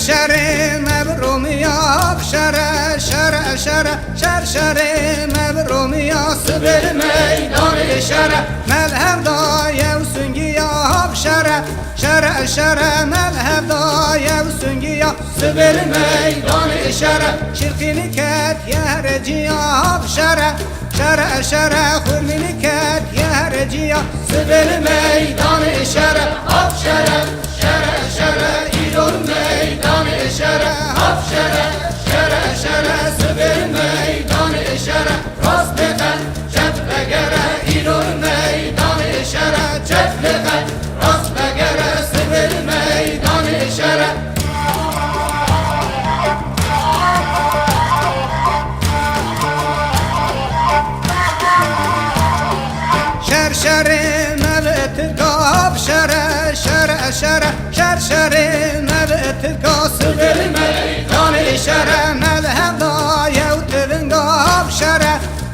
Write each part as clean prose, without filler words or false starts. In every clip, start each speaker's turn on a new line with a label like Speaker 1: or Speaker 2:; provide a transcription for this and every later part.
Speaker 1: شر مبرومیا شر شر شر شر شر مبرومیا سبر میدان شر مذهب دایه و سنگیا شر شر شر مذهب دایه و سنگیا سبر میدان شر شرقی کت یهر جیا شر شر شر خورمینی کت یهر جیا سبر میدان شر آب شر شر شر ایران میدان شر آب شر شر شر سبر میدان شر راست بخن چپ بگره ایران میدان شر چپ بخن راست بگره سبر میدان شر شر شر مبت قاب شر شر شر شر شر مبت قاصر میدان شر مذهب دایه و تونگاب شر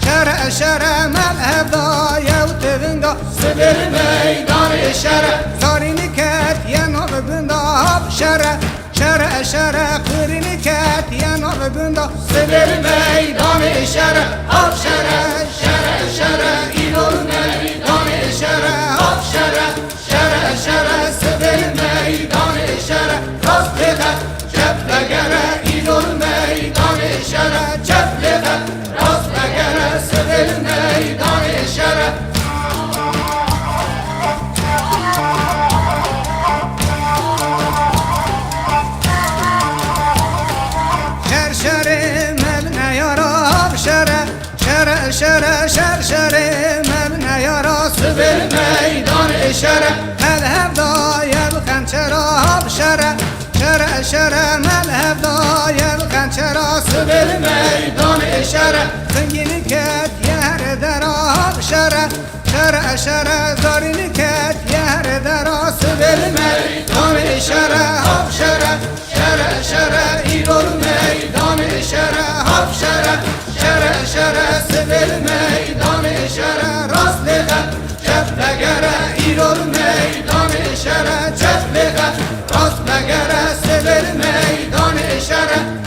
Speaker 1: شر شر مذهب دایه و تونگاب سبر میدان شر زارینی کت یه نوب بنداب شر شر شر قرینی کت یه نوب بنداب سبر میدان شر آب شر شر شر ایران میدان شر آب شر شر شر سبر میدان شر راست بخن چپ بگره ایران میدان شر چپ بخن راست بگره سبر میدان شر شر شر شر مبنى يا راس بالميدان شر مذهب ضايع الخنشراب شر شر شر مذهب ضايع الخنشراس بالميدان شر زنجيني كات يهر دراب شر شر شر زاريني كات يهر دراس بالميدان شر هب شر شر شر ايرون ميدان شر هب شر شر شر سبر میدان شر راست بخن چپ بگره ایران میدان شر چپ بخن راست بگره سبر میدان شر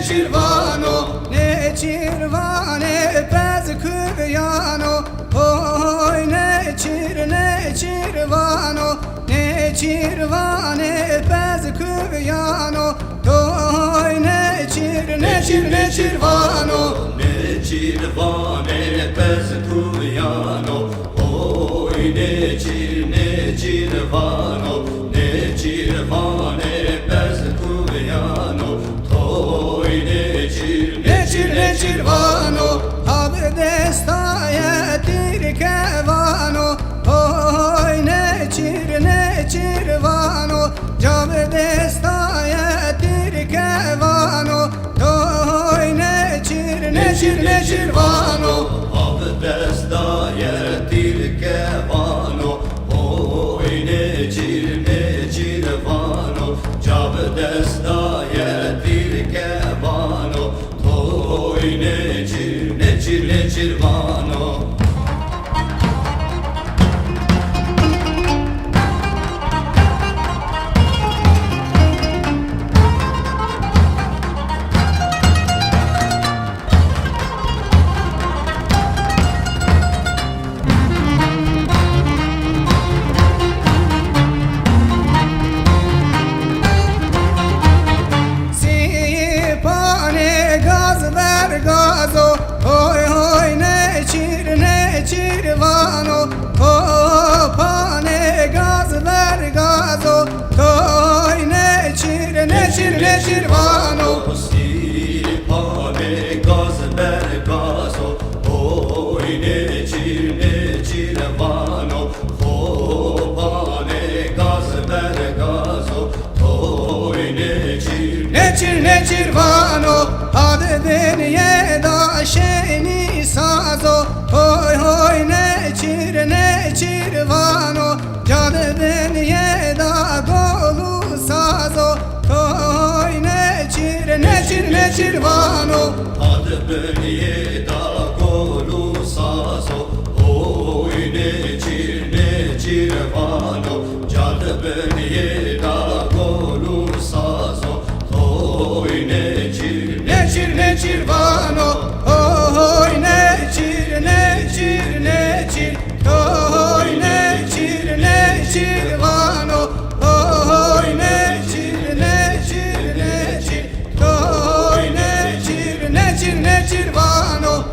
Speaker 1: Cirvano, ne cirvane pez kuyano oy neçir vano neçir vane pez kuyano oy neçir vano
Speaker 2: Necir vane pez kuyano oy necir vano necir vane pez kuyano toy necir
Speaker 1: vano abi destaya tirkevano oy necir vano cab destaya tirkevano oy necir vano
Speaker 2: Abdesta yetir kevano oy necir vano cabdesta yetir kevano toy necir vano
Speaker 1: gazo oy necir vano o pane gaz ver gazo oy necir vano
Speaker 2: si pane gaz ver gazo oy necir vano o pane gaz ver gazo oy
Speaker 1: necir vano adı beniye da şeyni sazo oy necir vano cadı beniye da golu sazo oy necir vano
Speaker 2: adı beniye da golu sazo oy necir vano cadı beniye da golu sazo oy necir
Speaker 1: vano oy necir oy necir vano oy necir vano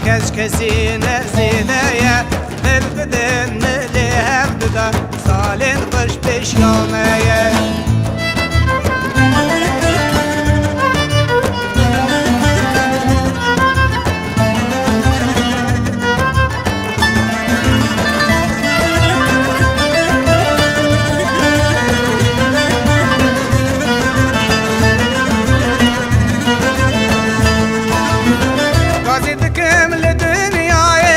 Speaker 1: Keşkesine zineye Bilbidin mili hevduda Salin kış pişlameye Gazi dikimli dünyayı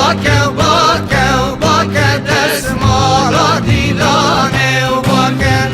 Speaker 1: باکه باکه باکه دستمالا دیلانه و باکه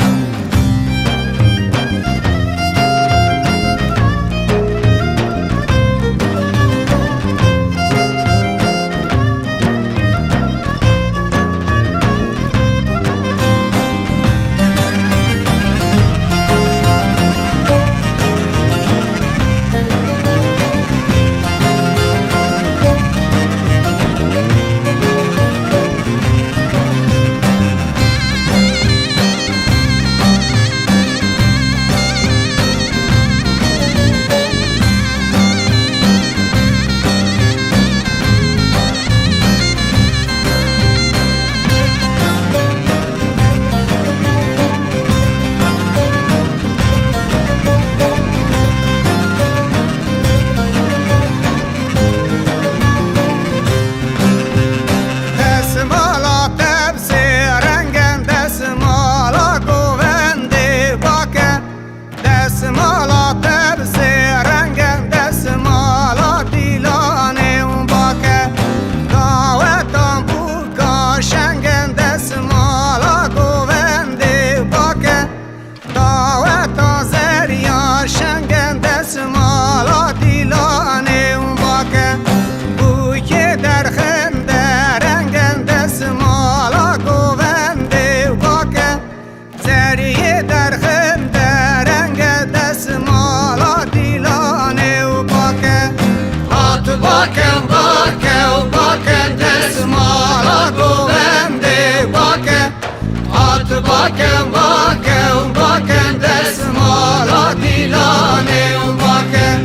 Speaker 1: باکم باکم باکم دستمالا گوونده باکم آت باکم باکم باکم دستمالا دیلانه باکم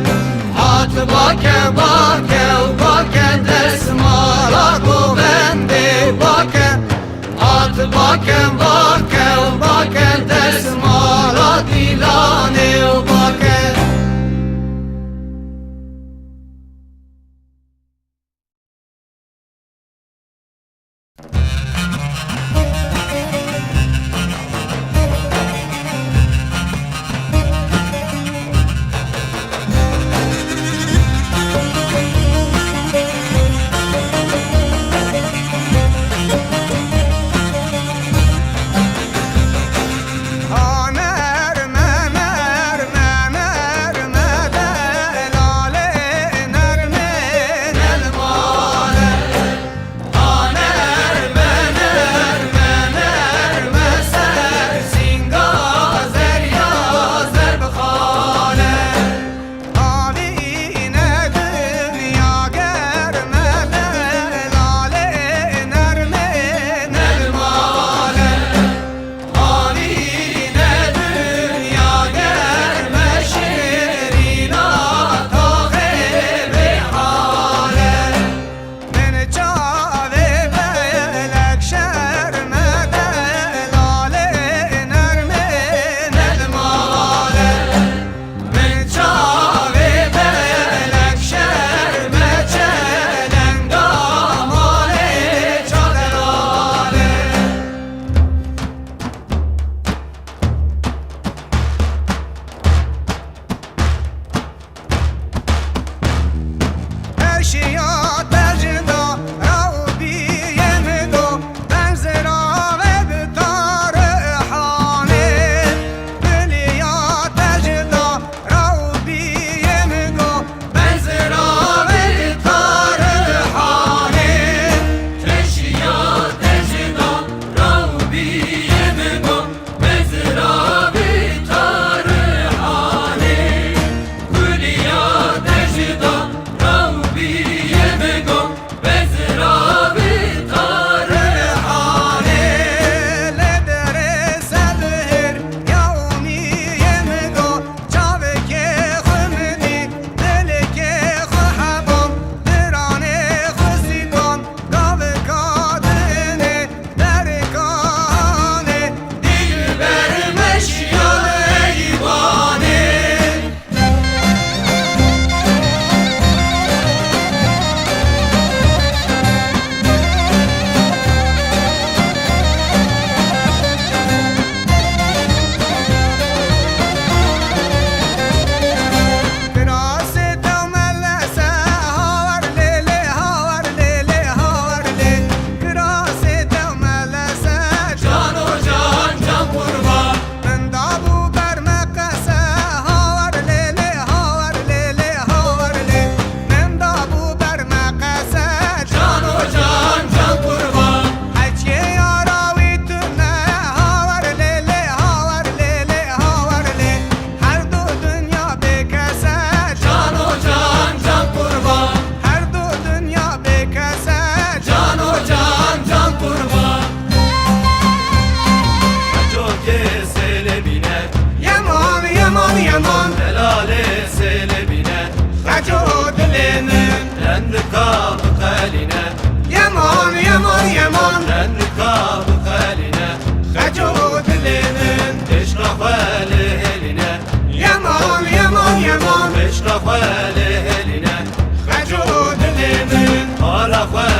Speaker 1: آت باکم باکم باکم دستمالا گوونده باکم آت باکم باکم باکم دستمالا دیلانه باکم
Speaker 2: خو